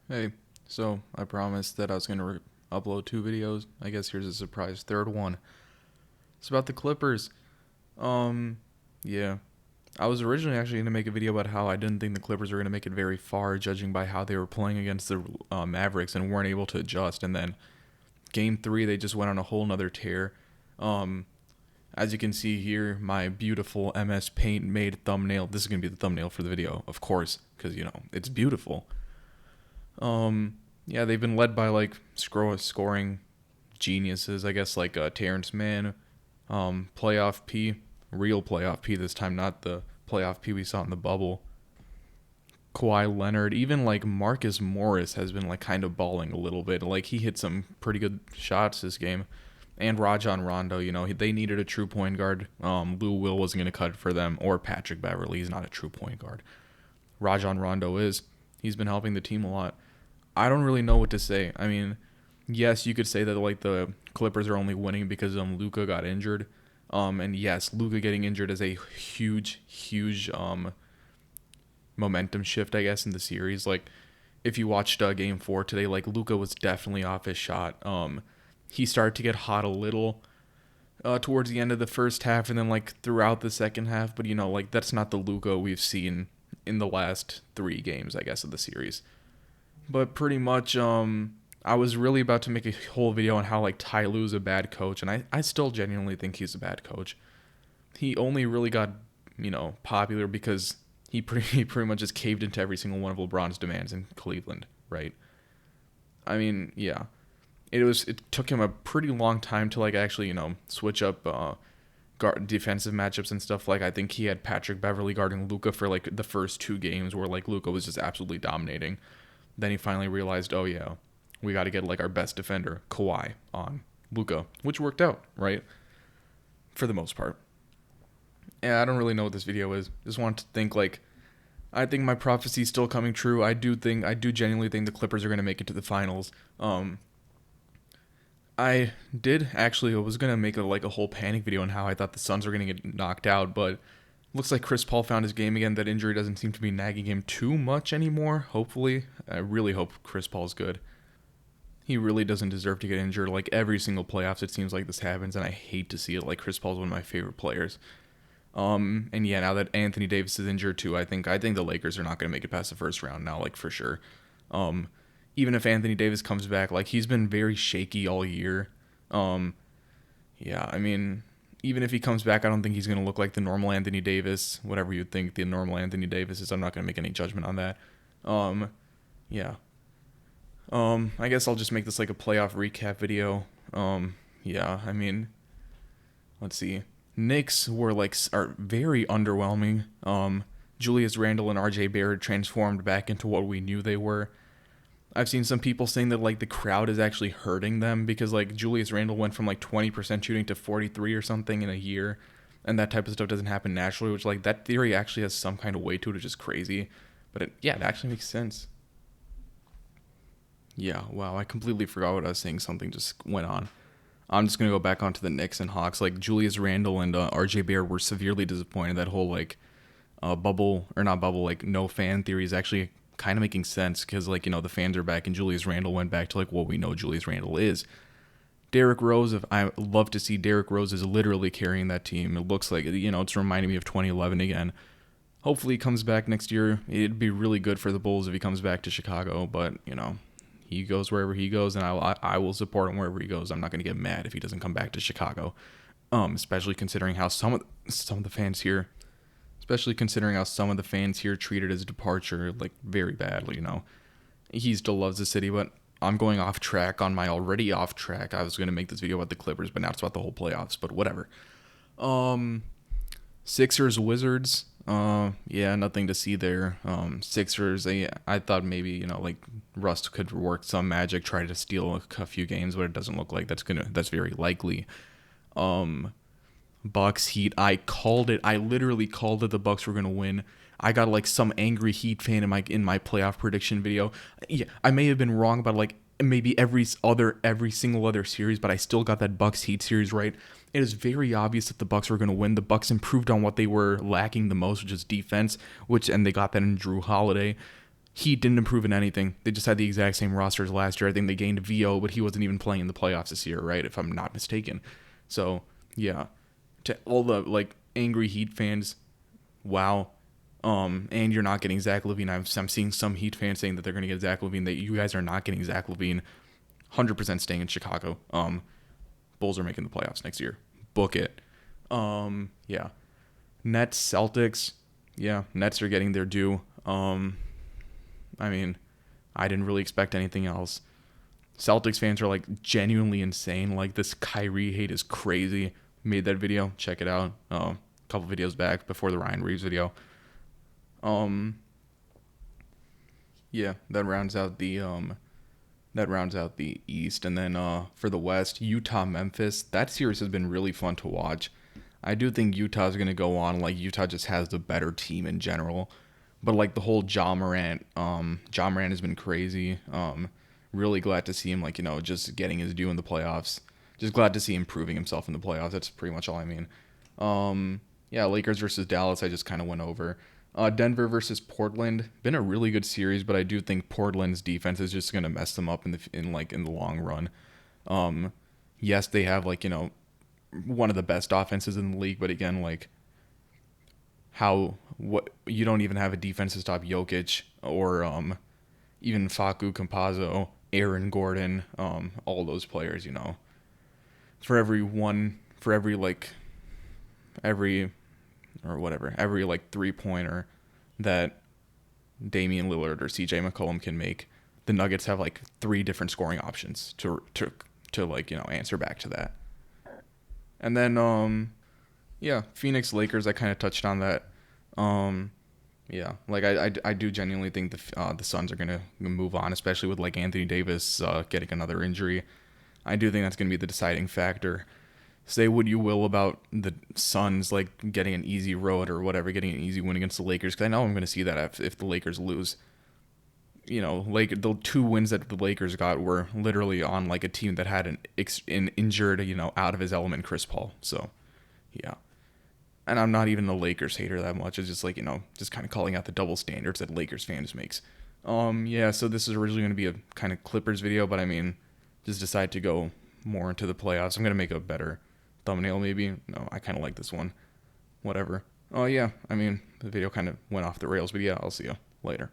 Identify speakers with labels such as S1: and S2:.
S1: Hey, so I promised that I was going to upload 2 videos. I guess here's a surprise third one. It's about the Clippers. Um, yeah. I was originally actually going to make a video about how I didn't think the Clippers were going to make it very far, judging by how they were playing against the Mavericks and weren't able to adjust. And then game 3, they just went on a whole nother tear. Um, as you can see here, my beautiful MS Paint made thumbnail. This is going to be the thumbnail for the video, of course, because, it's beautiful. Yeah, they've been led by like scoring geniuses, I guess, like Terrence Mann, playoff P, real playoff P this time, not the playoff P we saw in the bubble. Kawhi Leonard, even like Marcus Morris has been like kind of balling a little bit. Like he hit some pretty good shots this game. And Rajon Rondo, they needed a true point guard. Lou Will wasn't going to cut it for them, or Patrick Beverly. He's not a true point guard. Rajon Rondo is. He's been helping the team a lot. I don't really know what to say. I mean, yes, you could say that like the Clippers are only winning because Luka got injured. And yes, Luka getting injured is a huge momentum shift, I guess, in the series. Like if you watched Game 4 today, like Luka was definitely off his shot. He started to get hot a little towards the end of the first half, and then like throughout the second half. But like that's not the Luka we've seen in the last 3 games, I guess, of the series. But pretty much, I was really about to make a whole video on how like Ty Lue's a bad coach, and I still genuinely think he's a bad coach. He only really got popular because he pretty much just caved into every single one of LeBron's demands in Cleveland, right? I mean, yeah, it took him a pretty long time to like actually switch up defensive matchups and stuff. Like I think he had Patrick Beverly guarding Luka for like the first 2 games where like Luka was just absolutely dominating. Then he finally realized, oh yeah, we got to get like our best defender, Kawhi, on Luka, which worked out, right? For the most part. Yeah, I don't really know what this video is. Just want to think like, I think my prophecy is still coming true. I do genuinely think the Clippers are going to make it to the finals. I did actually. I was gonna make a whole panic video on how I thought the Suns were gonna get knocked out, but looks like Chris Paul found his game again. That injury doesn't seem to be nagging him too much anymore. Hopefully, I really hope Chris Paul's good. He really doesn't deserve to get injured. Like every single playoffs, it seems like this happens, and I hate to see it. Like Chris Paul's one of my favorite players. And yeah, now that Anthony Davis is injured too, I think the Lakers are not gonna make it past the first round now, like for sure. Um, Even if Anthony Davis comes back, like he's been very shaky all year. Um, yeah, I mean, even if he comes back, I don't think he's going to look like the normal Anthony Davis, whatever you think the normal Anthony Davis is. I'm not going to make any judgment on that. Um, yeah. I guess I'll just make this like a playoff recap video. Yeah, I mean, let's see. Knicks are very underwhelming. Julius Randle and RJ Barrett transformed back into what we knew they were. I've seen some people saying that like the crowd is actually hurting them because like Julius Randle went from like 20% shooting to 43 or something in a year, and that type of stuff doesn't happen naturally, which like that theory actually has some kind of weight to it, which is crazy. But it actually makes sense. Yeah, wow, I completely forgot what I was saying. Something just went on. I'm just gonna go back onto the Knicks and Hawks. Like Julius Randle and RJ Barrett were severely disappointed. That whole like bubble or not bubble, like no fan theory is actually kind of making sense because like the fans are back and Julius Randle went back to like what we know Julius Randle is. Derrick Rose, if I love to see Derrick Rose is literally carrying that team. It looks like it's reminding me of 2011 again. Hopefully he comes back next year. It'd be really good for the Bulls if he comes back to Chicago, but he goes wherever he goes, and I will support him wherever he goes. I'm not going to get mad if he doesn't come back to Chicago, especially considering how some of the fans here treated his departure like very badly. He still loves the city, but I'm going off track on my already off track. I was going to make this video about the Clippers, but now it's about the whole playoffs, but whatever. Sixers, Wizards. Yeah, nothing to see there. Sixers, I thought maybe, like Rust could work some magic, try to steal a few games, but it doesn't look like that's very likely. Bucks, Heat, I called it. I literally called it. The Bucks were gonna win. I got like some angry Heat fan in my playoff prediction video. Yeah, I may have been wrong about like maybe every single other series, but I still got that Bucks Heat series right. It is very obvious that the Bucks were gonna win. The Bucks improved on what they were lacking the most, which is defense, and they got that in Drew Holiday. Heat didn't improve in anything. They just had the exact same roster as last year. I think they gained VO, but he wasn't even playing in the playoffs this year, right? If I'm not mistaken. So, yeah. To all the, like, angry Heat fans, wow. And you're not getting Zach LaVine. I'm seeing some Heat fans saying that they're going to get Zach LaVine. That you guys are not getting Zach LaVine. 100% staying in Chicago. Bulls are making the playoffs next year. Book it. Yeah. Nets, Celtics. Yeah, Nets are getting their due. I mean, I didn't really expect anything else. Celtics fans are like genuinely insane. Like, this Kyrie hate is crazy. Made that video. Check it out. A couple videos back before the Ryan Reeves video. Yeah, that rounds out the East, and then for the West, Utah, Memphis. That series has been really fun to watch. I do think Utah's gonna go on. Like, Utah just has the better team in general. But like the whole Ja Morant has been crazy. Really glad to see him, like, just getting his due in the playoffs. Just glad to see him proving himself in the playoffs. That's pretty much all I mean. Yeah, Lakers versus Dallas, I just kind of went over. Denver versus Portland, been a really good series, but I do think Portland's defense is just gonna mess them up in the long run. Yes, they have, like, one of the best offenses in the league, but again, like, what you don't even have a defense to stop Jokic or even Facu Campazzo, Aaron Gordon, all those players, for every like 3-pointer that Damian Lillard or CJ McCollum can make, the Nuggets have like 3 different scoring options to like, answer back to that. And then yeah, Phoenix Lakers, I kind of touched on that. Yeah, like I do genuinely think the Suns are gonna move on, especially with like Anthony Davis getting another injury. I do think that's gonna be the deciding factor. Say what you will about the Suns, like, getting an easy road or whatever, getting an easy win against the Lakers, because I know I'm gonna see that if the Lakers lose. The 2 wins that the Lakers got were literally on like a team that had an injured, out of his element Chris Paul. So, yeah. And I'm not even a Lakers hater that much. It's just like, just kind of calling out the double standards that Lakers fans makes. Yeah, so this is originally going to be a kind of Clippers video, but I mean, just decide to go more into the playoffs. I'm going to make a better thumbnail maybe. No, I kind of like this one. Whatever. Oh, yeah, I mean, the video kind of went off the rails, but yeah, I'll see you later.